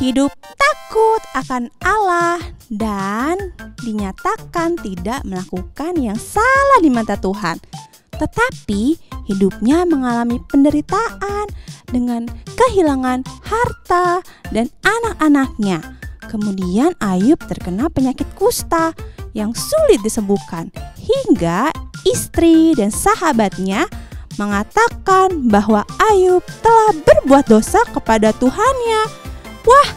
hidup takut akan Allah dan dinyatakan tidak melakukan yang salah di mata Tuhan. Tetapi hidupnya mengalami penderitaan dengan kehilangan harta dan anak-anaknya. Kemudian Ayub terkena penyakit kusta yang sulit disembuhkan hingga istri dan sahabatnya mengatakan bahwa Ayub telah berbuat dosa kepada Tuhannya. Wah,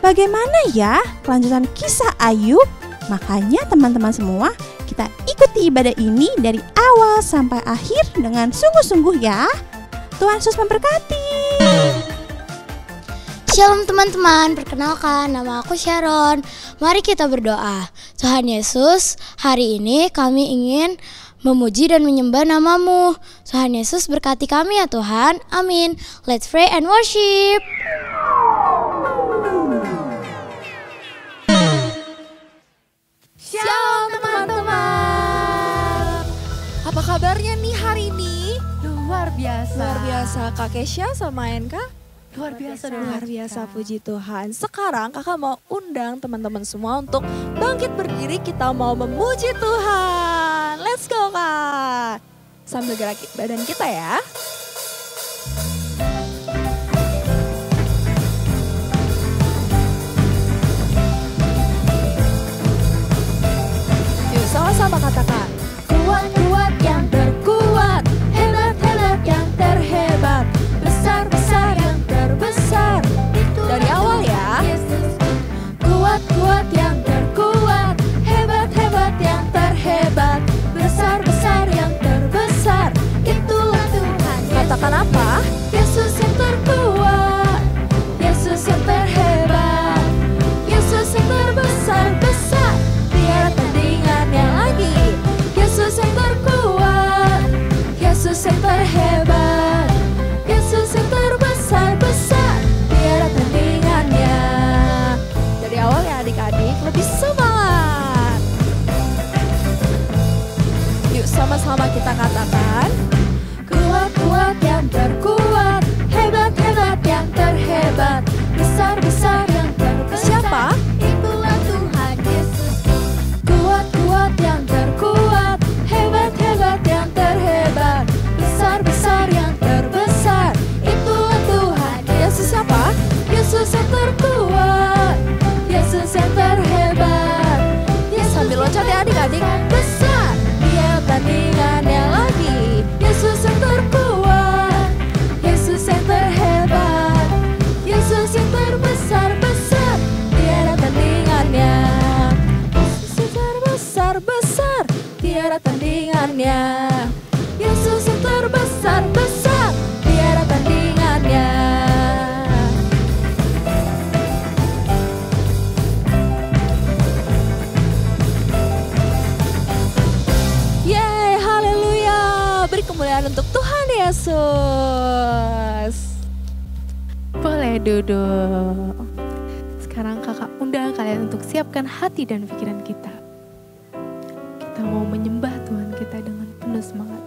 bagaimana ya kelanjutan kisah Ayub? Makanya teman-teman semua, kita ikuti ibadah ini dari awal sampai akhir dengan sungguh-sungguh ya. Tuhan Yesus memberkati. Shalom teman-teman, perkenalkan nama aku Sharon. Mari kita berdoa. Tuhan Yesus, hari ini kami ingin memuji dan menyembah nama-Mu. Tuhan Yesus berkati kami ya Tuhan. Amin. Let's pray and worship. Shalom teman-teman. Apa kabarnya nih hari ini? Luar biasa. Luar biasa. Kak Kesha sama Enka? Luar biasa. Luar biasa, puji Tuhan. Sekarang kakak mau undang teman-teman semua untuk bangkit berdiri, kita mau memuji Tuhan. Let's go Kak. Sambil gerak badan kita ya. Yuk sama-sama katakan. Kuat-kuat yang terkuat, hebat-hebat yang terhebat, besar-besar yang terbesar. Dari awal ya. Kuat-kuat yang terkuat, hebat-hebat yang terhebat, besar-besar yang terbesar. Itulah Tuhan. Katakan apa? Yesus yang terkuat, Yesus yang terhebat, Yesus yang terbesar-besar, tiada tandingannya lagi. Yesus yang terkuat, Yesus yang terhebat, Yesus yang terbesar-besar, tiada tandingannya. Dari awal ya adik-adik, lebih semangat. Yuk sama-sama kita katakan. Kuat-kuat yang terkuat, hebat-hebat yang terhebat, besar-besar yang terbesar. Siapa? Itulah Tuhan Yesus. Kuat-kuat yang terkuat, hebat-hebat yang terhebat, besar-besar yang terbesar. Itulah Tuhan Yesus. Siapa? Yesus yang terkuat, Yesus yang terhebat. Yesus sambil loncat ya adik-adik. Besar, dia tandingannya lagi. Yesus yang terkuat, Yesus yang terhebat, Yesus yang terbesar-besar, tiada tandingannya. Yesus yang terbesar-besar, tiada tandingannya. Yesus yang terbesar-besar, tiada tandingannya. Yeay, haleluya. Beri kemuliaan untuk Tuhan Yesus. Boleh duduk. Sekarang kakak undang kalian untuk siapkan hati dan pikiran kita. Kita mau menyembah Tuhan kita dengan penuh semangat.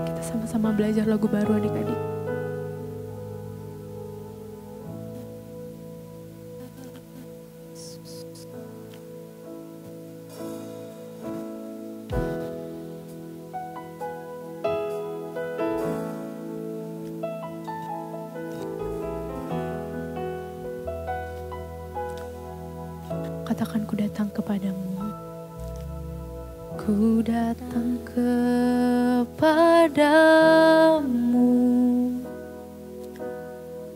Kita sama-sama belajar lagu baru adik-adik. Katakan, ku datang kepadamu. Ku datang kepadamu.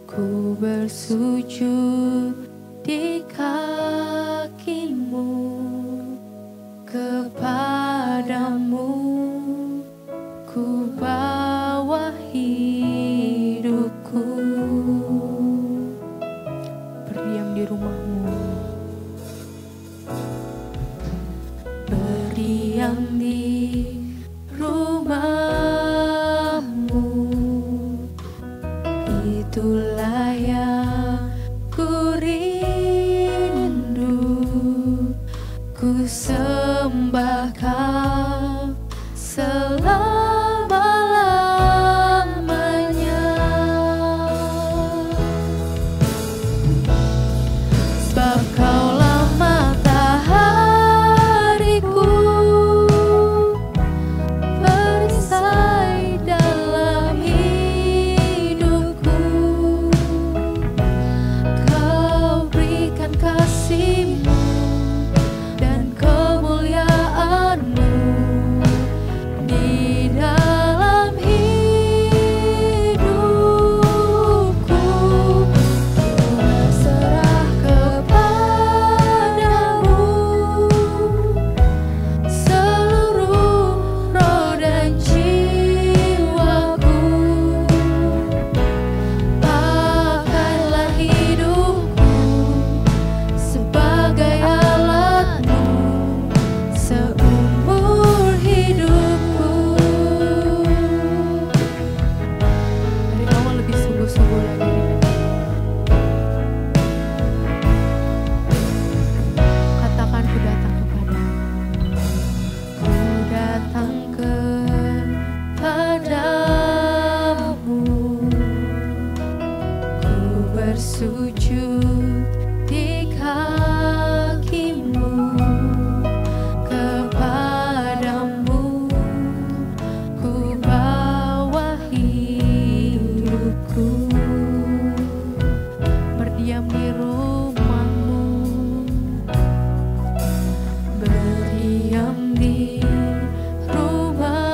Ku bersujud di kakimu. Kepadamu ku bawa hidupku. Berdiam di rumahmu. Berdiam di rumahmu. Itulah yang ku rindu. Ku sembah Kau bersujud di kakimu. Kepadamu ku bawa hidupku, berdiam di rumahmu, berdiam di rumahmu.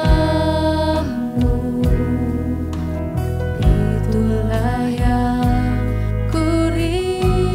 Itulah yang ku rindu.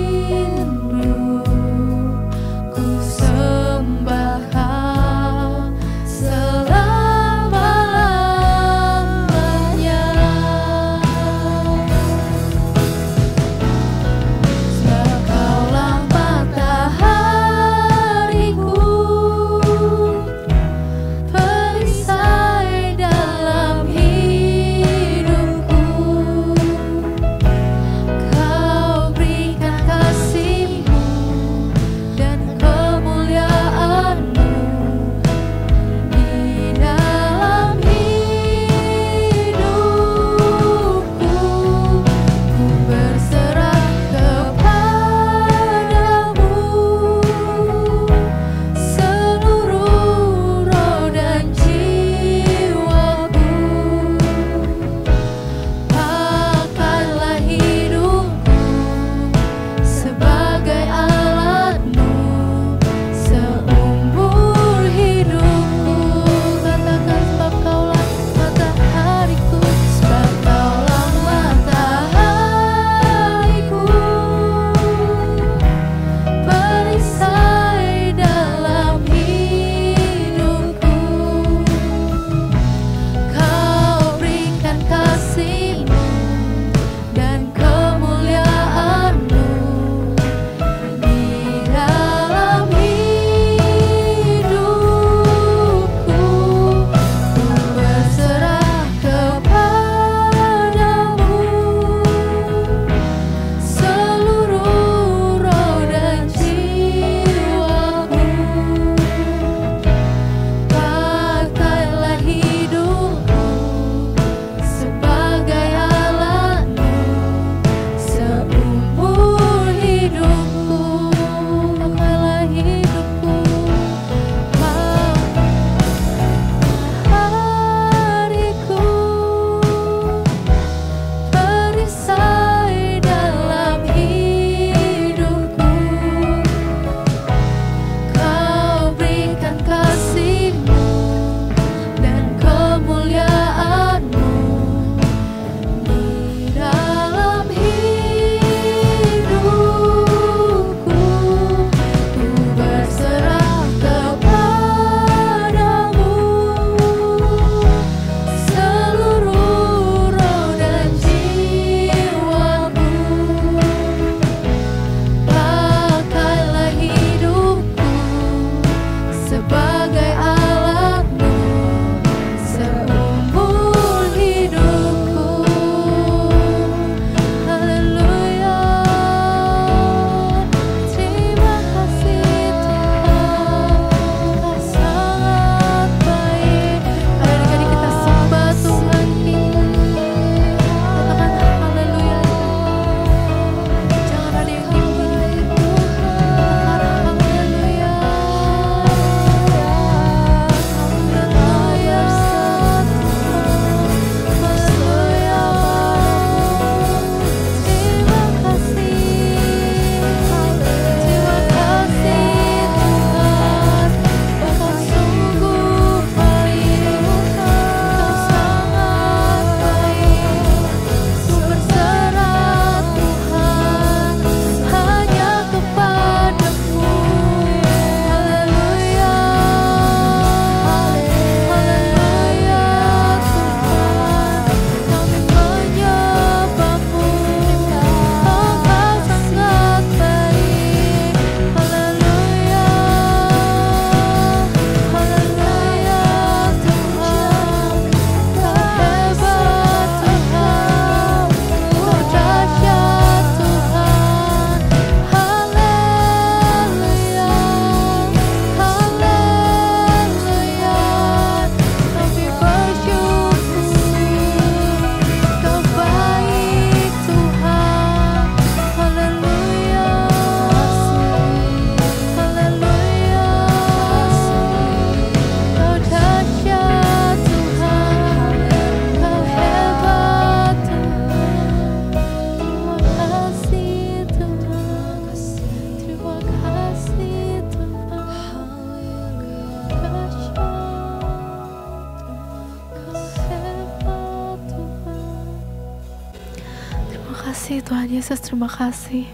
Tuhan Yesus, terima kasih.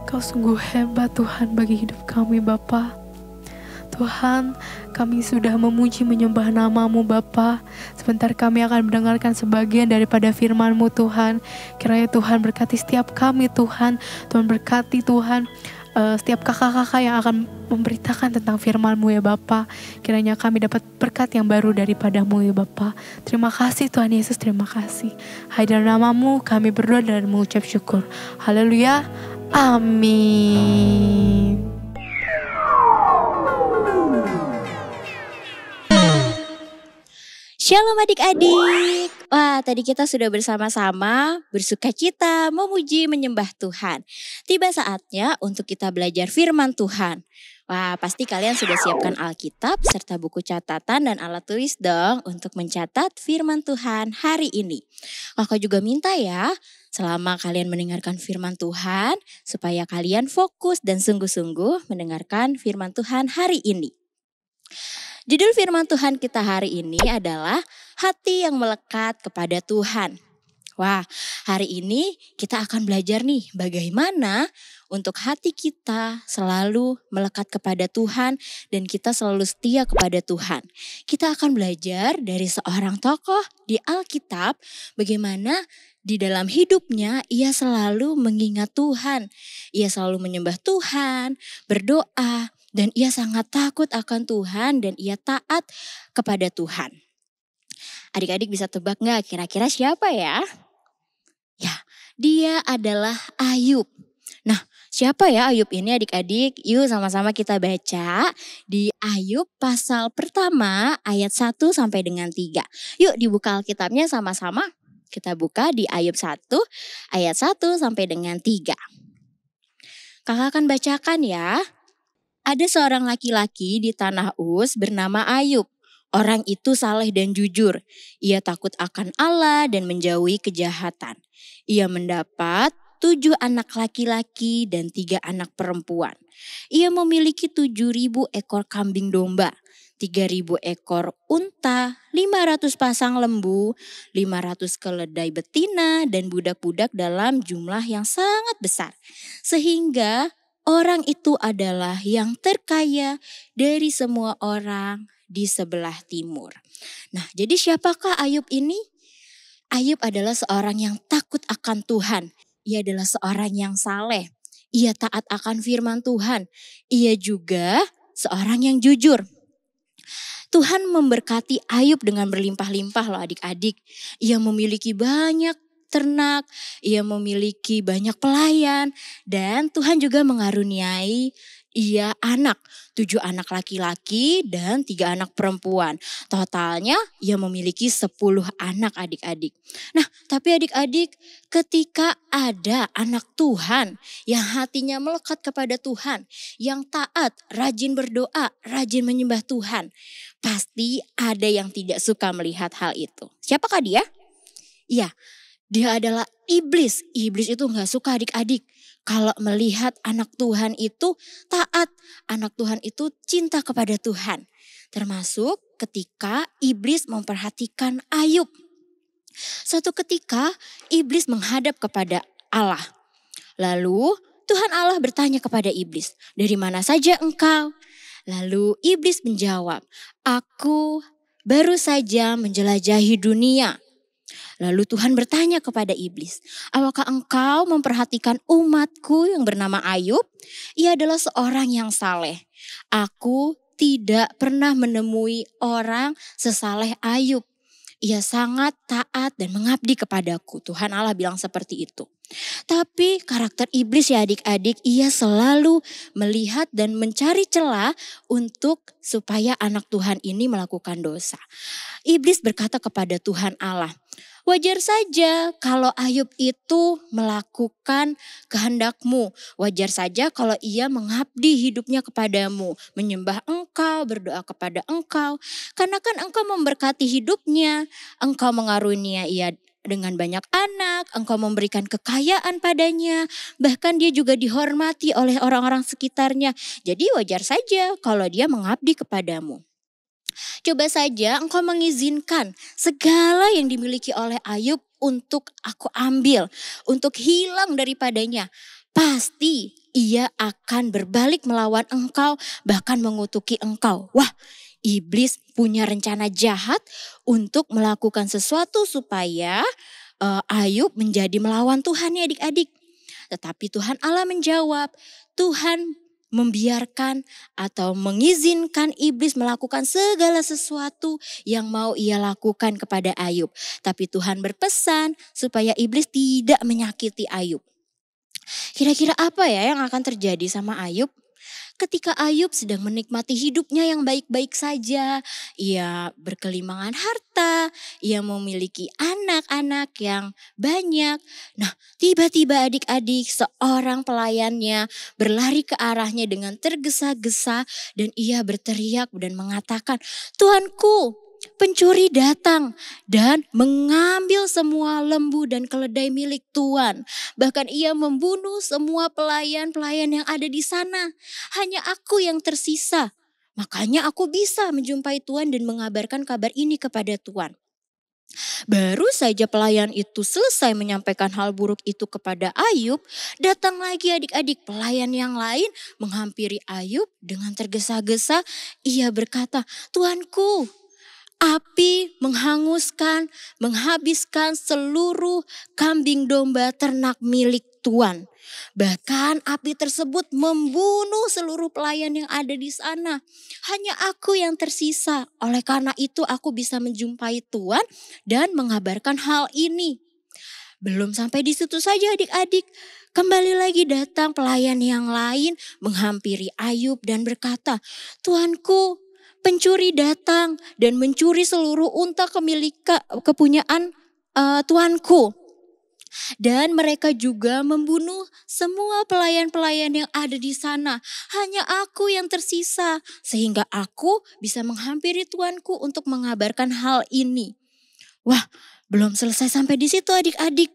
Kau sungguh hebat Tuhan bagi hidup kami Bapa. Tuhan, kami sudah memuji menyembah nama-Mu Bapa. Sebentar kami akan mendengarkan sebagian daripada firman-Mu Tuhan. Kiranya Tuhan berkati setiap kami Tuhan. Tuhan berkati Tuhan setiap kakak-kakak yang akan memberitakan tentang firman-Mu ya Bapa. Kiranya kami dapat berkat yang baru daripada-Mu ya Bapa. Terima kasih Tuhan Yesus, terima kasih. Hai dalam nama-Mu kami berdoa dan mengucap syukur. Haleluya. Amin. Shalom adik-adik. Wah, tadi kita sudah bersama-sama bersukacita, memuji, menyembah Tuhan. Tiba saatnya untuk kita belajar firman Tuhan. Wah, pasti kalian sudah siapkan Alkitab serta buku catatan dan alat tulis dong untuk mencatat firman Tuhan hari ini. Kakak juga minta ya, selama kalian mendengarkan firman Tuhan, supaya kalian fokus dan sungguh-sungguh mendengarkan firman Tuhan hari ini. Judul firman Tuhan kita hari ini adalah hati yang melekat kepada Tuhan. Wah, hari ini kita akan belajar nih bagaimana untuk hati kita selalu melekat kepada Tuhan dan kita selalu setia kepada Tuhan. Kita akan belajar dari seorang tokoh di Alkitab bagaimana di dalam hidupnya ia selalu mengingat Tuhan. Ia selalu menyembah Tuhan, berdoa, dan ia sangat takut akan Tuhan dan ia taat kepada Tuhan. Adik-adik bisa tebak gak kira-kira siapa ya? Ya, dia adalah Ayub. Nah, siapa ya Ayub ini adik-adik? Yuk sama-sama kita baca di Ayub pasal pertama ayat 1 sampai dengan 3. Yuk dibuka Alkitabnya sama-sama. Kita buka di Ayub 1 ayat 1 sampai dengan 3. Kakak akan bacakan ya. Ada seorang laki-laki di tanah Uz bernama Ayub. Orang itu saleh dan jujur. Ia takut akan Allah dan menjauhi kejahatan. Ia mendapat 7 anak laki-laki dan 3 anak perempuan. Ia memiliki 7.000 ekor kambing domba, 3.000 ekor unta, 500 pasang lembu, 500 keledai betina, dan budak-budak dalam jumlah yang sangat besar. Sehingga orang itu adalah yang terkaya dari semua orang di sebelah timur. Nah, jadi siapakah Ayub ini? Ayub adalah seorang yang takut akan Tuhan. Ia adalah seorang yang saleh. Ia taat akan firman Tuhan. Ia juga seorang yang jujur. Tuhan memberkati Ayub dengan berlimpah-limpah loh adik-adik. Ia memiliki banyak ternak, ia memiliki banyak pelayan, dan Tuhan juga mengaruniai ia anak, 7 anak laki-laki dan 3 anak perempuan. Totalnya ia memiliki 10 anak adik-adik. Nah, tapi adik-adik, ketika ada anak Tuhan yang hatinya melekat kepada Tuhan, yang taat, rajin berdoa, rajin menyembah Tuhan, pasti ada yang tidak suka melihat hal itu. Siapakah dia? Iya, dia adalah iblis. Iblis itu gak suka adik-adik kalau melihat anak Tuhan itu taat. Anak Tuhan itu cinta kepada Tuhan. Termasuk ketika iblis memperhatikan Ayub. Suatu ketika iblis menghadap kepada Allah. Lalu Tuhan Allah bertanya kepada iblis, "Dari mana saja engkau?" Lalu iblis menjawab, "Aku baru saja menjelajahi dunia." Lalu Tuhan bertanya kepada iblis, "Apakah engkau memperhatikan umatku yang bernama Ayub? Ia adalah seorang yang saleh. Aku tidak pernah menemui orang sesaleh Ayub. Ia sangat taat dan mengabdi kepadaku." Tuhan Allah bilang seperti itu. Tapi karakter iblis ya adik-adik, ia selalu melihat dan mencari celah untuk supaya anak Tuhan ini melakukan dosa. Iblis berkata kepada Tuhan Allah, "Wajar saja kalau Ayub itu melakukan kehendak-Mu. Wajar saja kalau ia mengabdi hidupnya kepadamu, menyembah Engkau, berdoa kepada Engkau. Karena kan Engkau memberkati hidupnya, Engkau mengaruniai ia dengan banyak anak, Engkau memberikan kekayaan padanya, bahkan dia juga dihormati oleh orang-orang sekitarnya. Jadi wajar saja kalau dia mengabdi kepadamu. Coba saja Engkau mengizinkan segala yang dimiliki oleh Ayub untuk aku ambil, untuk hilang daripadanya. Pasti ia akan berbalik melawan engkau, bahkan mengutuki engkau. Wah, iblis punya rencana jahat untuk melakukan sesuatu supaya Ayub menjadi melawan Tuhan ya adik-adik. Tetapi Tuhan Allah menjawab, Tuhan membiarkan atau mengizinkan iblis melakukan segala sesuatu yang mau ia lakukan kepada Ayub. Tapi Tuhan berpesan supaya iblis tidak menyakiti Ayub. Kira-kira apa ya yang akan terjadi sama Ayub? Ketika Ayub sedang menikmati hidupnya yang baik-baik saja, ia berkelimangan harta, ia memiliki anak-anak yang banyak. Nah, tiba-tiba adik-adik seorang pelayannya berlari ke arahnya dengan tergesa-gesa dan ia berteriak dan mengatakan, "Tuanku, pencuri datang dan mengambil semua lembu dan keledai milik Tuan. Bahkan ia membunuh semua pelayan-pelayan yang ada di sana. Hanya aku yang tersisa. Makanya aku bisa menjumpai Tuan dan mengabarkan kabar ini kepada Tuan." Baru saja pelayan itu selesai menyampaikan hal buruk itu kepada Ayub, datang lagi adik-adik pelayan yang lain menghampiri Ayub dengan tergesa-gesa. Ia berkata, "Tuanku, api menghanguskan, menghabiskan seluruh kambing domba ternak milik Tuan. Bahkan api tersebut membunuh seluruh pelayan yang ada di sana. Hanya aku yang tersisa. Oleh karena itu aku bisa menjumpai Tuan dan mengabarkan hal ini." Belum sampai di situ saja adik-adik. Kembali lagi datang pelayan yang lain menghampiri Ayub dan berkata, "Tuanku, pencuri datang dan mencuri seluruh unta kepunyaan tuanku. Dan mereka juga membunuh semua pelayan-pelayan yang ada di sana. Hanya aku yang tersisa sehingga aku bisa menghampiri tuanku untuk mengabarkan hal ini." Wah, belum selesai sampai di situ adik-adik.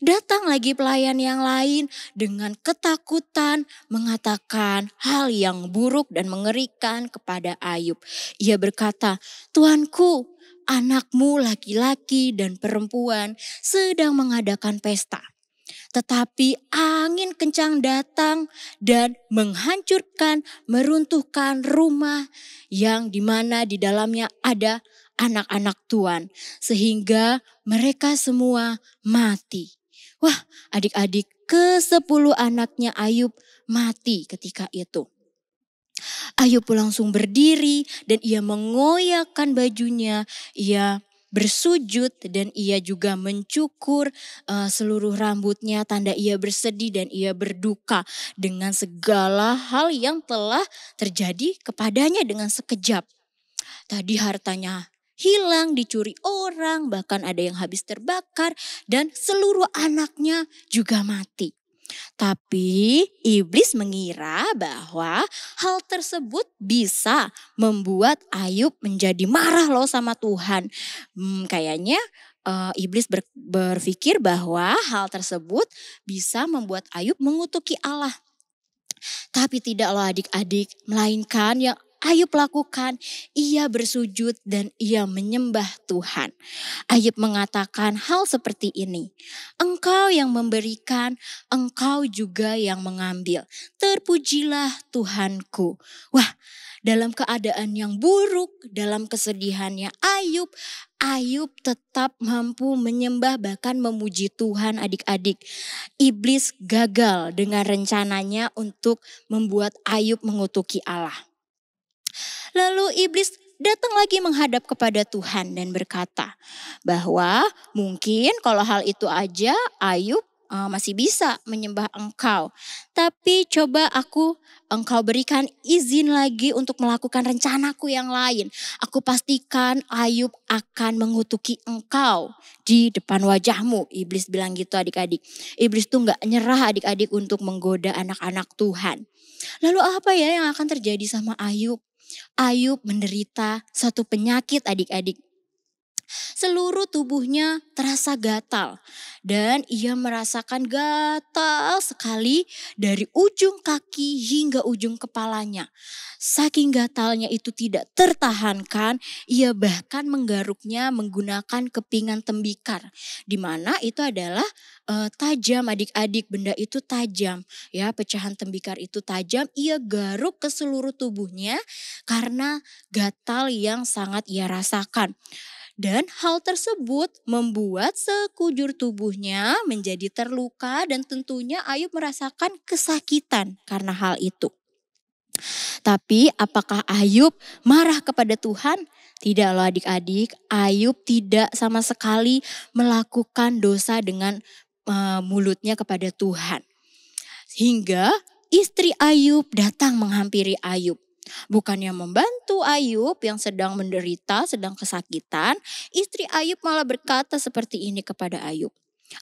Datang lagi pelayan yang lain dengan ketakutan mengatakan hal yang buruk dan mengerikan kepada Ayub. Ia berkata, "Tuanku, anakmu laki-laki dan perempuan sedang mengadakan pesta. Tetapi angin kencang datang dan menghancurkan, meruntuhkan rumah yang dimana di dalamnya ada anak-anak Tuan. Sehingga mereka semua mati." Wah, adik-adik, ke-10 anaknya Ayub mati ketika itu. Ayub langsung berdiri dan ia mengoyakkan bajunya, ia bersujud dan ia juga mencukur seluruh rambutnya, tanda ia bersedih dan ia berduka dengan segala hal yang telah terjadi kepadanya dengan sekejap. Tadi hartanya hilang, dicuri orang, bahkan ada yang habis terbakar dan seluruh anaknya juga mati. Tapi iblis mengira bahwa hal tersebut bisa membuat Ayub menjadi marah loh sama Tuhan. Kayaknya iblis berpikir bahwa hal tersebut bisa membuat Ayub mengutuki Allah. Tapi tidak loh adik-adik, melainkan yang Ayub lakukan, ia bersujud dan ia menyembah Tuhan. Ayub mengatakan hal seperti ini, "Engkau yang memberikan, Engkau juga yang mengambil. Terpujilah Tuhanku." Wah, dalam keadaan yang buruk, dalam kesedihannya Ayub tetap mampu menyembah bahkan memuji Tuhan adik-adik. Iblis gagal dengan rencananya untuk membuat Ayub mengutuki Allah. Lalu iblis datang lagi menghadap kepada Tuhan dan berkata bahwa mungkin kalau hal itu aja Ayub masih bisa menyembah Engkau. Tapi coba Engkau berikan izin lagi untuk melakukan rencanaku yang lain. Aku pastikan Ayub akan mengutuki Engkau di depan wajahmu. Iblis bilang gitu adik-adik. Iblis tuh gak nyerah adik-adik untuk menggoda anak-anak Tuhan. Lalu apa ya yang akan terjadi sama Ayub? Ayub menderita satu penyakit adik-adik. Seluruh tubuhnya terasa gatal dan ia merasakan gatal sekali dari ujung kaki hingga ujung kepalanya. Saking gatalnya itu tidak tertahankan, ia bahkan menggaruknya menggunakan kepingan tembikar, di mana itu adalah tajam adik-adik, benda itu tajam ya, pecahan tembikar itu tajam, ia garuk ke seluruh tubuhnya karena gatal yang sangat ia rasakan. Dan hal tersebut membuat sekujur tubuhnya menjadi terluka dan tentunya Ayub merasakan kesakitan karena hal itu. Tapi apakah Ayub marah kepada Tuhan? Tidak loh adik-adik, Ayub tidak sama sekali melakukan dosa dengan mulutnya kepada Tuhan. Hingga istri Ayub datang menghampiri Ayub. Bukannya membantu Ayub yang sedang menderita, sedang kesakitan, istri Ayub malah berkata seperti ini kepada Ayub.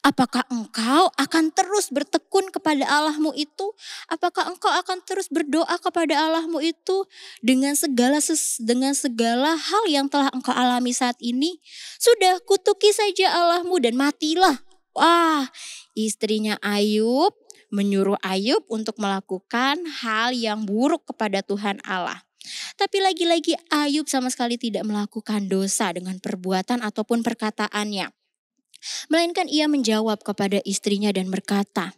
Apakah engkau akan terus bertekun kepada Allahmu itu? Apakah engkau akan terus berdoa kepada Allahmu itu dengan segala hal yang telah engkau alami saat ini? Sudah, kutuki saja Allahmu dan matilah. Wah, istrinya Ayub menyuruh Ayub untuk melakukan hal yang buruk kepada Tuhan Allah. Tapi lagi-lagi Ayub sama sekali tidak melakukan dosa dengan perbuatan ataupun perkataannya. Melainkan ia menjawab kepada istrinya dan berkata,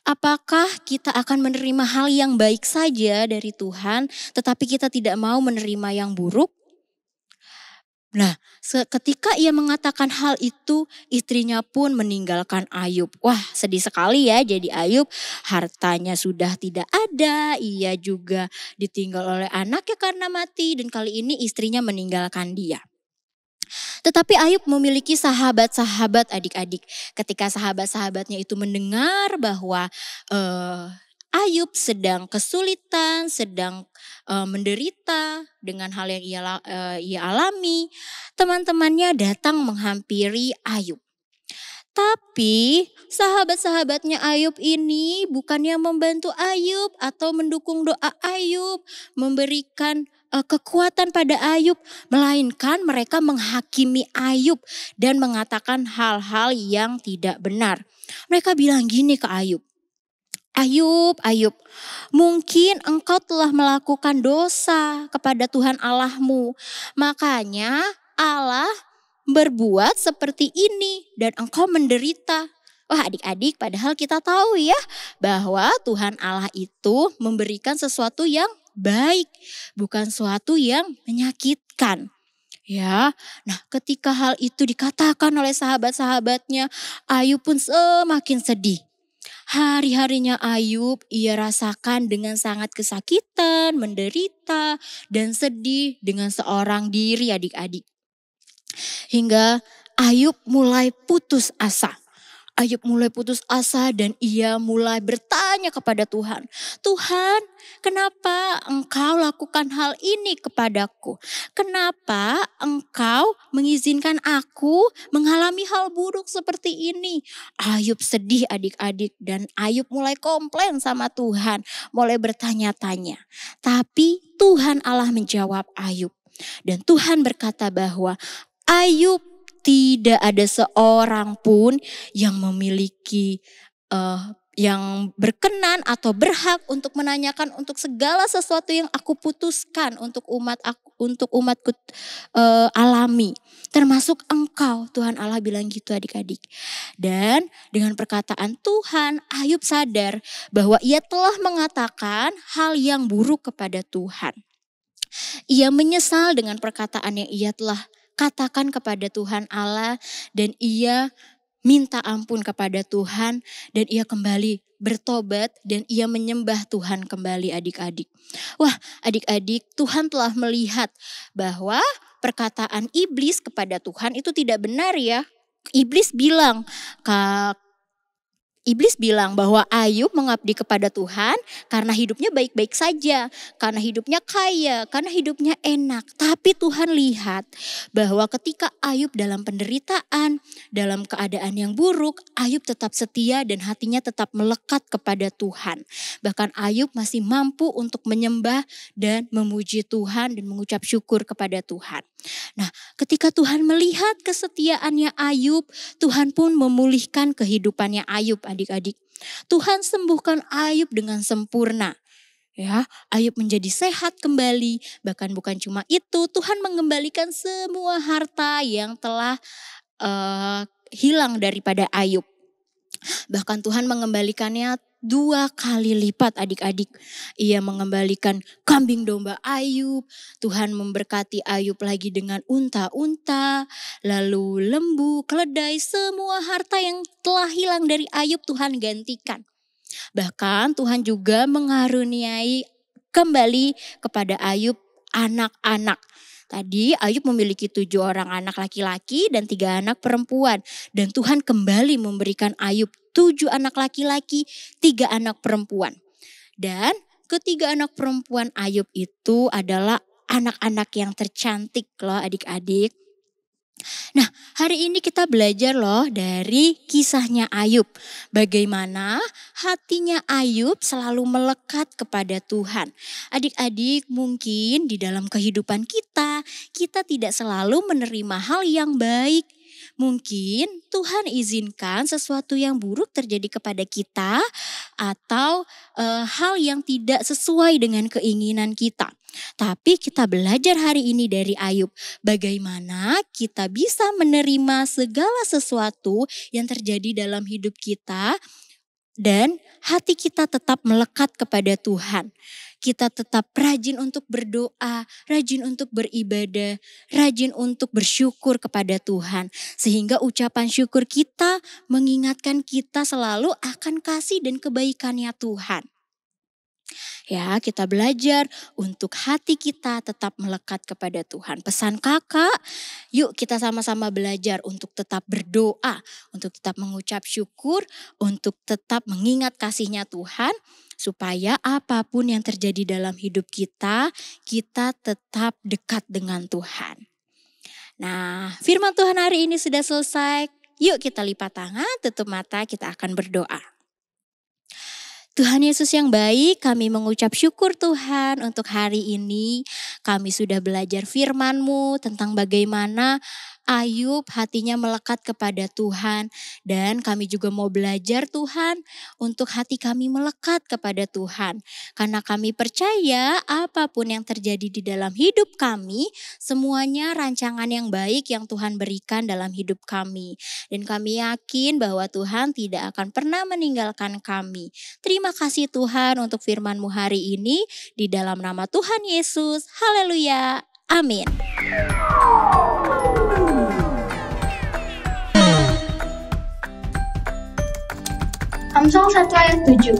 apakah kita akan menerima hal yang baik saja dari Tuhan, tetapi kita tidak mau menerima yang buruk? Nah, ketika ia mengatakan hal itu, istrinya pun meninggalkan Ayub. Wah, sedih sekali ya. Jadi Ayub hartanya sudah tidak ada, ia juga ditinggal oleh anaknya karena mati, dan kali ini istrinya meninggalkan dia. Tetapi Ayub memiliki sahabat-sahabat adik-adik. Ketika sahabat-sahabatnya itu mendengar bahwa Ayub sedang kesulitan, sedang menderita dengan hal yang ia alami, teman-temannya datang menghampiri Ayub. Tapi sahabat-sahabatnya Ayub ini bukannya membantu Ayub atau mendukung doa Ayub, memberikan kekuatan pada Ayub, melainkan mereka menghakimi Ayub dan mengatakan hal-hal yang tidak benar. Mereka bilang gini ke Ayub, Ayub, mungkin engkau telah melakukan dosa kepada Tuhan Allahmu. Makanya Allah berbuat seperti ini dan engkau menderita. Wah adik-adik, padahal kita tahu ya bahwa Tuhan Allah itu memberikan sesuatu yang baik, bukan sesuatu yang menyakitkan. Ya, nah ketika hal itu dikatakan oleh sahabat-sahabatnya, Ayub pun semakin sedih. Hari-harinya Ayub ia rasakan dengan sangat kesakitan, menderita, dan sedih dengan seorang diri adik-adik. Hingga Ayub mulai putus asa. Ayub mulai putus asa dan ia mulai bertanya kepada Tuhan. Tuhan, kenapa engkau lakukan hal ini kepadaku? Kenapa engkau mengizinkan aku mengalami hal buruk seperti ini? Ayub sedih adik-adik dan Ayub mulai komplain sama Tuhan. Mulai bertanya-tanya. Tapi Tuhan Allah menjawab Ayub. Dan Tuhan berkata bahwa Ayub, tidak ada seorang pun yang memiliki yang berkenan atau berhak untuk menanyakan untuk segala sesuatu yang aku putuskan untuk umatku alami, termasuk engkau. Tuhan Allah bilang gitu adik-adik. Dan dengan perkataan Tuhan, Ayub sadar bahwa ia telah mengatakan hal yang buruk kepada Tuhan. Ia menyesal dengan perkataan yang ia telah katakan kepada Tuhan Allah dan ia minta ampun kepada Tuhan dan ia kembali bertobat dan ia menyembah Tuhan kembali adik-adik. Wah adik-adik, Tuhan telah melihat bahwa perkataan iblis kepada Tuhan itu tidak benar ya. Iblis bilang Iblis bilang bahwa Ayub mengabdi kepada Tuhan karena hidupnya baik-baik saja, karena hidupnya kaya, karena hidupnya enak. Tapi Tuhan lihat bahwa ketika Ayub dalam penderitaan, dalam keadaan yang buruk, Ayub tetap setia dan hatinya tetap melekat kepada Tuhan. Bahkan Ayub masih mampu untuk menyembah dan memuji Tuhan dan mengucap syukur kepada Tuhan. Nah, ketika Tuhan melihat kesetiaannya Ayub, Tuhan pun memulihkan kehidupannya Ayub, adik-adik. Tuhan sembuhkan Ayub dengan sempurna. Ya, Ayub menjadi sehat kembali. Bahkan bukan cuma itu, Tuhan mengembalikan semua harta yang telah hilang daripada Ayub. Bahkan Tuhan mengembalikannya 2 kali lipat, adik-adik. Ia mengembalikan kambing domba Ayub. Tuhan memberkati Ayub lagi dengan unta-unta, lalu lembu, keledai, semua harta yang telah hilang dari Ayub Tuhan gantikan. Bahkan Tuhan juga mengaruniai kembali kepada Ayub anak-anak. Tadi Ayub memiliki 7 orang anak laki-laki dan 3 anak perempuan. Dan Tuhan kembali memberikan Ayub 7 anak laki-laki, 3 anak perempuan. Dan ketiga anak perempuan Ayub itu adalah anak-anak yang tercantik loh, adik-adik. Nah, hari ini kita belajar loh dari kisahnya Ayub. Bagaimana hatinya Ayub selalu melekat kepada Tuhan. Adik-adik, mungkin di dalam kehidupan kita tidak selalu menerima hal yang baik. Mungkin Tuhan izinkan sesuatu yang buruk terjadi kepada kita atau hal yang tidak sesuai dengan keinginan kita. Tapi kita belajar hari ini dari Ayub, bagaimana kita bisa menerima segala sesuatu yang terjadi dalam hidup kita dan hati kita tetap melekat kepada Tuhan. Kita tetap rajin untuk berdoa, rajin untuk beribadah, rajin untuk bersyukur kepada Tuhan. Sehingga ucapan syukur kita mengingatkan kita selalu akan kasih dan kebaikannya Tuhan. Ya, kita belajar untuk hati kita tetap melekat kepada Tuhan. Pesan kakak, yuk kita sama-sama belajar untuk tetap berdoa, untuk tetap mengucap syukur, untuk tetap mengingat kasihnya Tuhan. Supaya apapun yang terjadi dalam hidup kita tetap dekat dengan Tuhan. Nah, firman Tuhan hari ini sudah selesai. Yuk kita lipat tangan, tutup mata, kita akan berdoa. Tuhan Yesus yang baik, kami mengucap syukur Tuhan untuk hari ini. Kami sudah belajar firman-Mu tentang bagaimana Ayub hatinya melekat kepada Tuhan. Dan kami juga mau belajar Tuhan untuk hati kami melekat kepada Tuhan. Karena kami percaya apapun yang terjadi di dalam hidup kami, semuanya rancangan yang baik yang Tuhan berikan dalam hidup kami. Dan kami yakin bahwa Tuhan tidak akan pernah meninggalkan kami. Terima kasih Tuhan untuk firman-Mu hari ini. Di dalam nama Tuhan Yesus. Haleluya. Amin. Amsal 1 ayat 7.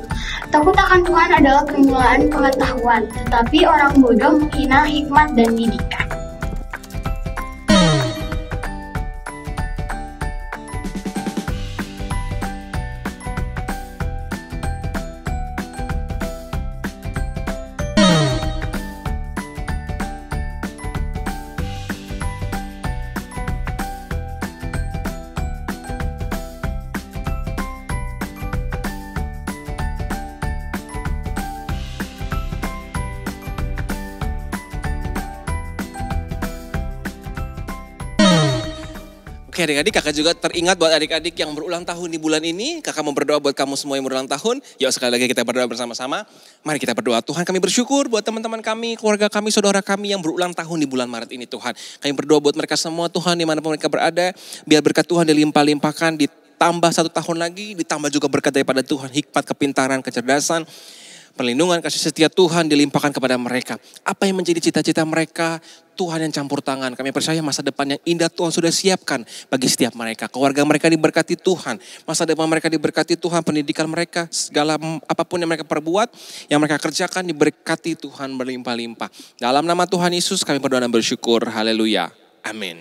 Takut akan Tuhan adalah permulaan pengetahuan, tetapi orang bodoh menghina hikmat dan didikan. Oke adik-adik, kakak juga teringat buat adik-adik yang berulang tahun di bulan ini. Kakak mau berdoa buat kamu semua yang berulang tahun. Yuk sekali lagi kita berdoa bersama-sama. Mari kita berdoa. Tuhan, kami bersyukur buat teman-teman kami, keluarga kami, saudara kami yang berulang tahun di bulan Maret ini Tuhan. Kami berdoa buat mereka semua Tuhan, dimanapun mereka berada. Biar berkat Tuhan dilimpah-limpahkan, ditambah 1 tahun lagi, ditambah juga berkat daripada Tuhan. Hikmat, kepintaran, kecerdasan, perlindungan, kasih setia Tuhan dilimpahkan kepada mereka. Apa yang menjadi cita-cita mereka, Tuhan yang campur tangan. Kami percaya masa depan yang indah Tuhan sudah siapkan bagi setiap mereka. Keluarga mereka diberkati Tuhan. Masa depan mereka diberkati Tuhan. Pendidikan mereka, segala apapun yang mereka perbuat, yang mereka kerjakan diberkati Tuhan berlimpah-limpah. Dalam nama Tuhan Yesus kami berdoa dan bersyukur. Haleluya. Amin.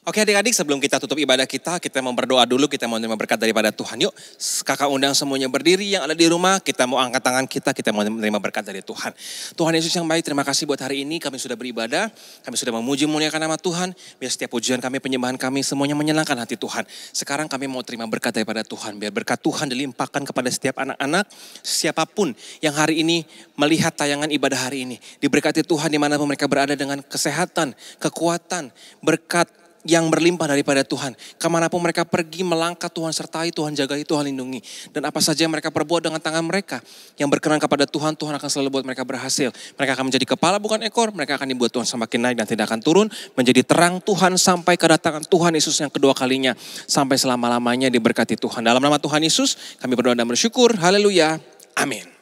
Oke adik-adik, sebelum kita tutup ibadah kita mau berdoa dulu, kita mau menerima berkat daripada Tuhan. Yuk, kakak undang semuanya berdiri yang ada di rumah, kita mau angkat tangan kita mau menerima berkat dari Tuhan. Tuhan Yesus yang baik, terima kasih buat hari ini kami sudah beribadah, kami sudah memuji memuliakan nama Tuhan. Biar setiap pujian kami, penyembahan kami semuanya menyenangkan hati Tuhan. Sekarang kami mau terima berkat daripada Tuhan, biar berkat Tuhan dilimpahkan kepada setiap anak-anak, siapapun yang hari ini melihat tayangan ibadah hari ini. Diberkati Tuhan dimanapun mereka berada dengan kesehatan, kekuatan, berkat yang berlimpah daripada Tuhan. Kemanapun mereka pergi, melangkah Tuhan sertai, Tuhan jagai, Tuhan lindungi. Dan apa saja yang mereka perbuat dengan tangan mereka yang berkenan kepada Tuhan, Tuhan akan selalu buat mereka berhasil. Mereka akan menjadi kepala bukan ekor, mereka akan dibuat Tuhan semakin naik dan tidak akan turun. Menjadi terang Tuhan sampai kedatangan Tuhan Yesus yang kedua kalinya. Sampai selama-lamanya diberkati Tuhan. Dalam nama Tuhan Yesus kami berdoa dan bersyukur. Haleluya. Amin.